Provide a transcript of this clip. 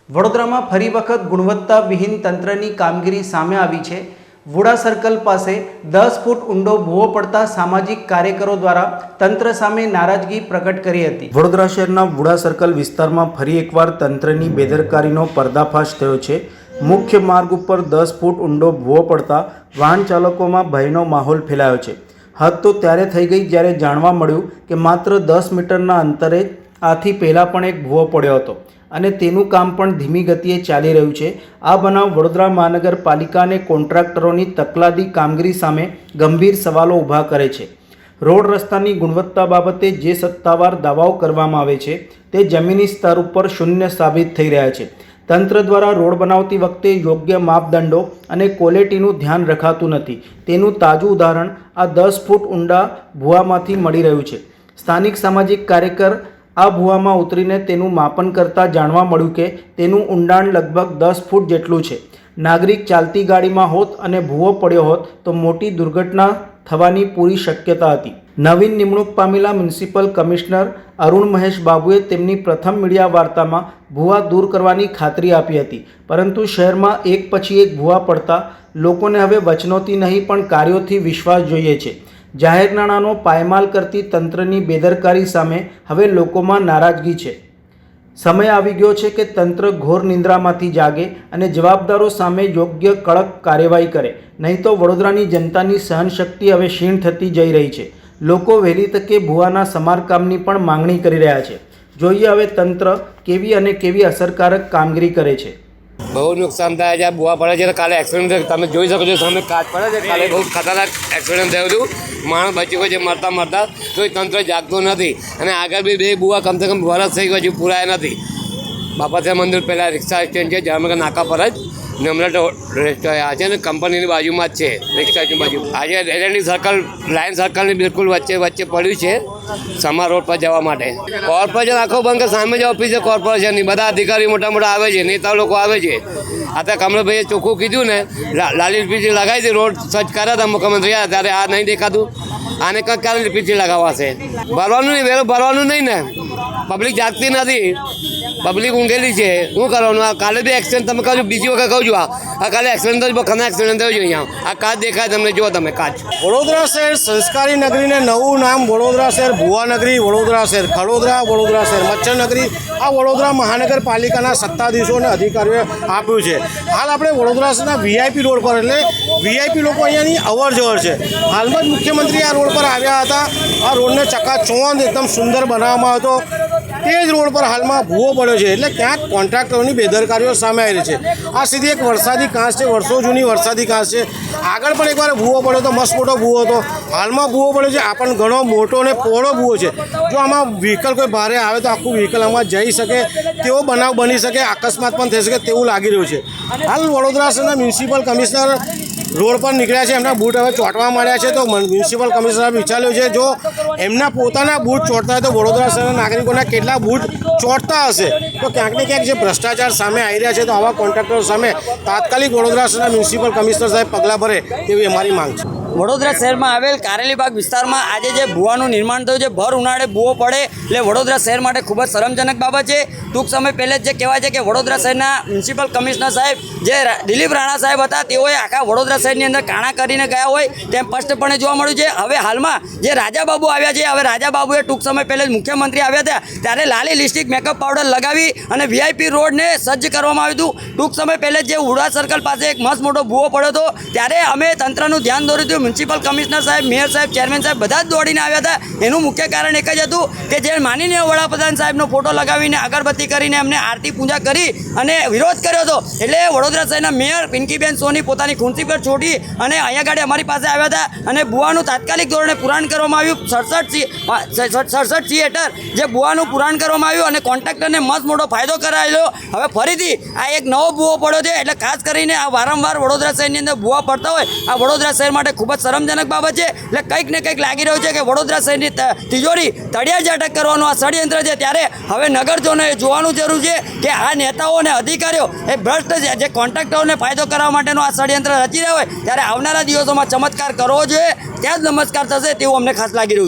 વડોદરામાં ફરી વખત ગુણવત્તાવિહીન તંત્રની કામગીરી સામે આવી છે। વુડા સર્કલ પાસે 10 ફૂટ ઊંડો ભૂવો પડતા સામાજિક કાર્યકરો દ્વારા તંત્ર સામે નારાજગી પ્રગટ કરી હતી। વડોદરા શહેરના વુડા સર્કલ વિસ્તારમાં ફરી એકવાર તંત્રની બેદરકારીનો પર્દાફાશ થયો છે। મુખ્ય માર્ગ ઉપર 10 ફૂટ ઊંડો ભૂવો પડતા વાહન ચાલકોમાં ભયનો માહોલ ફેલાયો છે। હદ તો ત્યારે થઈ ગઈ જ્યારે જાણવા મળ્યું કે માત્ર 10 મીટરના અંતરે આથી પહેલાં પણ એક ભૂવો પડ્યો હતો અને તેનું કામ પણ ધીમી ગતિએ ચાલી રહ્યું છે। આ બનાવ વડોદરા મહાનગરપાલિકા અને કોન્ટ્રાક્ટરોની તકલાદી કામગીરી સામે ગંભીર સવાલો ઊભા કરે છે। રોડ રસ્તાની ગુણવત્તા બાબતે જે સત્તાવાર દાવાઓ કરવામાં આવે છે તે જમીની સ્તર ઉપર શૂન્ય સાબિત થઈ રહ્યા છે। તંત્ર દ્વારા રોડ બનાવતી વખતે યોગ્ય માપદંડો અને ક્વોલિટીનું ધ્યાન રખાતું નથી। તેનું તાજું ઉદાહરણ આ 10 ફૂટ ઊંડા ભૂવામાંથી મળી રહ્યું છે। સ્થાનિક સામાજિક કાર્યકર આ ભૂવામાં ઉતરીને તેનું માપન કરતાં જાણવા મળ્યું કે તેનું ઊંડાણ લગભગ 10 ફૂટ જેટલું છે। નાગરિક ચાલતી ગાડીમાં હોત અને ભૂવો પડ્યો હોત તો મોટી દુર્ઘટના થવાની પૂરી શક્યતા હતી। નવીન નિમણૂક પામેલા મ્યુનિસિપલ કમિશનર અરુણ મહેશ બાબુએ તેમની પ્રથમ મીડિયા વાર્તામાં ભૂવા દૂર કરવાની ખાતરી આપી હતી, પરંતુ શહેરમાં એક પછી એક ભૂવા પડતા લોકોને હવે વચનોથી નહીં પણ કાર્યોથી વિશ્વાસ જોઈએ છે। જાહેર નાણાંનો પાયમાલ કરતી તંત્રની બેદરકારી સામે હવે લોકોમાં નારાજગી છે। સમય આવી ગયો છે કે તંત્ર ઘોર નિંદ્રામાંથી જાગે અને જવાબદારો સામે યોગ્ય કડક કાર્યવાહી કરે, નહીં તો વડોદરાની જનતાની સહનશક્તિ હવે ક્ષીણ થતી જઈ રહી છે। લોકો વહેલી તકે ભૂવાના સમારકામની પણ માંગણી કરી રહ્યા છે। જોઈએ હવે તંત્ર કેવી અને કેવી અસરકારક કામગીરી કરે છે। બહુ નુકસાન થાય છે। ભૂવા પડે છે, કાલે એક્સિડન્ટ તમે જોઈ શકો છો, સામે કાચ પડે છે, કાલે બહુ ખતરનાક એક્સિડન્ટ થયું હતું, માણસ બચી ગયો છે મરતા તો એ તંત્ર જાગતું નથી અને આગળ બી 2 ભૂવા કમસે કમ વરસ થઈ ગયો હજુ પૂરાયા નથી। બાપાસાહેબ મંદિર પહેલાં રિક્ષા સ્ટેન્ડ છે, જામનગર નાકા પર જ નમ્રતા રેસ્ટોરન્ટ આ છે ને કંપનીની બાજુમાં જ છે, રિક્ષા સ્ટેન્ડ બાજુ। આજે એલએનડી સર્કલ લાઇન સર્કલની બિલકુલ વચ્ચે પડ્યું છે સમા રોડ પર જવા માટે। કોર્પોરેશન આખો બંધ કે સામે જ ઓફિસ છે કોર્પોરેશનની, બધા અધિકારી મોટા આવે છે, નેતા લોકો આવે છે। આ તો કમલેશભાઈએ ચોખ્ખું કીધું ને, લાલી પીછી લગાવી હતી, રોડ સર્ચ કર્યા હતા મુખ્યમંત્રી આવ્યા ત્યારે આ નહીં દેખાતું, આને કંઈક ક્યારે પીછી લગાવવાશે? ભરવાનું નહીં, વેરો ભરવાનું નહીં ને, પબ્લિક જાગતી નથી, પબ્લિક ઊંઘેલી છે, શું કરવાનું? આ કાલે બી એક્સિડન્ટ તમે કહો, બીજી વખત કહું છું, આ કાલે એક્સિડન્ટ થયું, ઘણા એક્સિડન્ટ થયું છે અહીંયા। આ કાચ દેખાય તમને, જુઓ તમે કાચ। વડોદરા શહેર સંસ્કારી નગરીને નવું નામ વડોદરા શહેર ભુવા નગરી, વડોદરા શહેર ખડોદરા, વડોદરા શહેર મચ્છર નગરી આ વડોદરા મહાનગરપાલિકાના સત્તાધીશો અને અધિકારીઓએ આપ્યું છે। હાલ આપણે વડોદરા શહેરના વીઆઈપી રોડ પર, એટલે વીઆઈપી લોકો અહીંયાની અવર જવર છે। હાલમાં જ મુખ્યમંત્રી આ રોડ પર આવ્યા હતા। આ રોડને ચકાચોંધ એકદમ સુંદર બનાવવામાં આવ્યો હતો। તે જ રોડ પર હાલમાં ભૂવો પડ્યો છે, એટલે ક્યાંક કોન્ટ્રાક્ટરોની બેદરકારીઓ સામે આવી છે। આ સીધી એક વરસાદી કાંસ છે, વર્ષો જૂની વરસાદી કાંસ છે। આગળ પણ એકવાર ભૂવો પડ્યો હતો, મસ્ત મોટો ભૂવો હતો, હાલમાં ભૂવો પડ્યો છે, આ પણ ઘણો મોટો અને પહોળો ભૂવો છે। જો આમાં વ્હીકલ કોઈ ભારે આવે તો આખું વ્હીકલ આમાં જઈ શકે તેવો બનાવ બની શકે, અકસ્માત પણ થઈ શકે તેવું લાગી રહ્યું છે। હાલ વડોદરા શહેરના મ્યુનિસિપલ કમિશનર રોડ પર નીકળ્યા છે, એમના બૂટ હવે ચોંટવા માંડ્યા છે। તો મ્યુનિસિપલ કમિશનરે વિચાર્યું છે જો એમના પોતાના બૂટ ચોંટતા હોય તો વડોદરા શહેરના નાગરિકોના કેટલા બૂટ ચોંટતા હશે? તો ક્યાંક ને ક્યાંક જે ભ્રષ્ટાચાર સામે આવી રહ્યા છે, તો આવા કોન્ટ્રાક્ટરો સામે તાત્કાલિક વડોદરા શહેરના મ્યુનિસિપલ કમિશનર સાહેબ પગલાં ભરે તેવી અમારી માંગ છે। વડોદરા શહેરમાં આવેલ કારેલીબાગ વિસ્તારમાં આજે જે ભૂવાનું નિર્માણ થયું છે, ભર ઉનાળે ભૂવો પડે એટલે વડોદરા શહેર માટે ખૂબ જ શરમજનક બાબત છે। ટૂંક સમય પહેલાં જે કહેવાય છે કે વડોદરા શહેરના મ્યુનિસિપલ કમિશનર સાહેબ જે દિલીપ રાણા સાહેબ હતા, તેઓએ આખા વડોદરા શહેરની અંદર કાણા કરીને ગયા હોય તેમ સ્પષ્ટપણે જોવા મળ્યું છે। હવે હાલમાં જે રાજાબાબુ આવ્યા છે, હવે રાજાબાબુએ ટૂંક સમય પહેલાં જ મુખ્યમંત્રી આવ્યા હતા ત્યારે લાલી લિપસ્ટિક મેકઅપ પાવડર લગાવી અને વીઆઈપી રોડને સજ્જ કરવામાં આવ્યું હતું। ટૂંક સમય પહેલાં જે વુડા સર્કલ પાસે એક મસ્ત મોટો ભૂવો પડ્યો હતો ત્યારે અમે તંત્રનું ધ્યાન દોર્યું હતું। મ્યુનિસિપલ કમિશનર સાહેબ, મેયર સાહેબ, ચેરમેન સાહેબ બધા જ દોડીને આવ્યા હતા। એનું મુખ્ય કારણ એક જ હતું કે જે માનનીય વડાપ્રધાન સાહેબનો ફોટો લગાવીને અગરબત્તી કરીને એમને આરતી પૂજા કરી અને વિરોધ કર્યો હતો, એટલે વડોદરા શહેરના મેયર પિંકીબેન સોની પોતાની ખુરશી પર છોડી અને અહીંયા ગાડી અમારી પાસે આવ્યા હતા અને ભૂવાનું તાત્કાલિક ધોરણે પુરાણ કરવામાં આવ્યું। 67 હેઠળ જે ભૂવાનું પુરાણ કરવામાં આવ્યું અને કોન્ટ્રાક્ટરને મસ્ત મોટો ફાયદો કરાયેલો। હવે ફરીથી આ એક નવો ભૂવો પડ્યો છે, એટલે ખાસ કરીને આ વારંવાર વડોદરા શહેરની અંદર ભૂવા પડતા હોય આ વડોદરા શહેર માટે ખૂબ જ શરમજનક બાબત છે। એટલે કંઈક ને કંઈક લાગી રહ્યું છે કે વડોદરા શહેરની તિજોરી તળિયા ઝાટક કરવાનું આ ષડયંત્ર છે। ત્યારે હવે નગરજનોએ જોવાનું જરૂર છે કે આ નેતાઓ અને અધિકારીઓ એ ભ્રષ્ટ છે, જે કોન્ટ્રાક્ટરોને ફાયદો કરવા માટેનો આ ષડયંત્ર રચી રહ્યા હોય ત્યારે આવનારા દિવસોમાં ચમત્કાર કરવો જોઈએ, ત્યાં જ નમસ્કાર થશે તેવું અમને ખાસ લાગી રહ્યું છે।